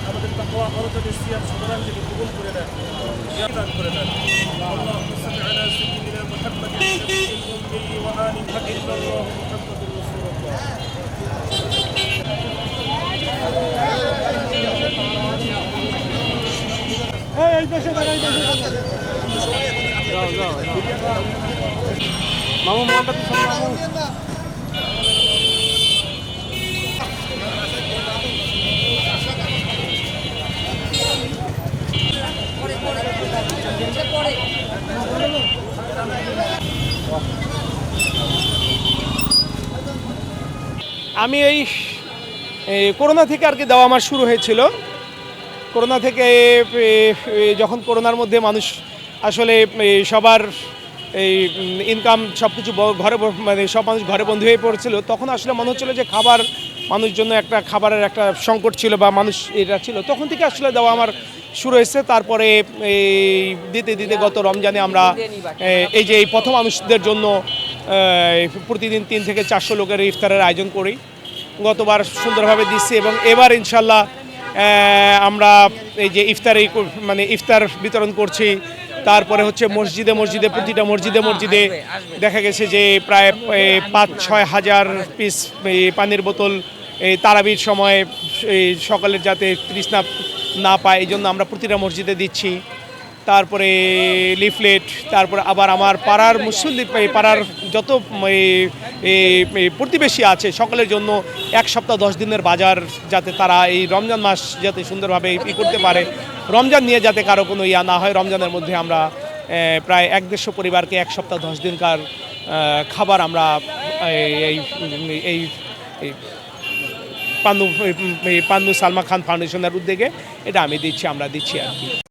আমাদের তাকওয়া হরকতের সিয়াম সাধারণ থেকে কবুল করে দেন, দান করে দেন। আল্লাহুম্মা সাল্লি আলা সাইয়্যিদিনা মুহাম্মাদিন নাবিয়্যিল উম্মি ওয়া আলি ইল্লাল্লাহু মুহাম্মাদুর রাসূলুল্লাহ। এই দেশে দাঁড়াই দেশে যাও যাও মামু মোহাম্মদ মামু আমি এই করোনা থেকে আর কি দেওয়া আমার শুরু হয়েছিল। করোনা থেকে যখন করোনার মধ্যে মানুষ আসলে সবার এই ইনকাম সব কিছু ঘরে মানে সব মানুষ ঘরে বন্ধ হয়ে পড়ছিল, তখন আসলে মনে হচ্ছিলো যে মানুষ জন্য একটা খাবারের একটা সংকট ছিল বা মানুষ এটা ছিল, তখন থেকে আসলে দেওয়া আমার শুরু হয়েছে। তারপরে এই দিতে দিতে গত রমজানে আমরা এই যে এই পথ মানুষদের জন্য প্রতিদিন 3 থেকে 400 লোকের ইফতারের আয়োজন করি। গতবার সুন্দরভাবে দিচ্ছি এবং এবার ইনশাল্লাহ আমরা এই যে ইফতার বিতরণ করছি। তারপরে হচ্ছে মসজিদে প্রতিটা মসজিদে দেখা গেছে যে প্রায় 5-6 হাজার পিস পানির বোতল এই তারাবির সময় সকালের যাতে তৃষ্ণা না পায় এই জন্য আমরা প্রতিটা মসজিদে দিচ্ছি। তারপরে লিফলেট, তারপরে আবার আমার পাড়ার মুসল্লি পাড়ার যত প্রতিবেশী আছে সকলের জন্য 1 সপ্তাহ 10 দিনের বাজার, যাতে তারা এই রমজান মাস যাতে সুন্দরভাবে করতে পারে, রমজান নিয়ে যাতে কারো কোনো না হয়। রমজানের মধ্যে আমরা প্রায় 150 পরিবারকে 1 সপ্তাহ 10 দিনকার খাবার আমরা এই পান্নু সালমা খান ফাউন্ডেশনের উদ্যোগে এটা আমরা দিচ্ছি আর কি।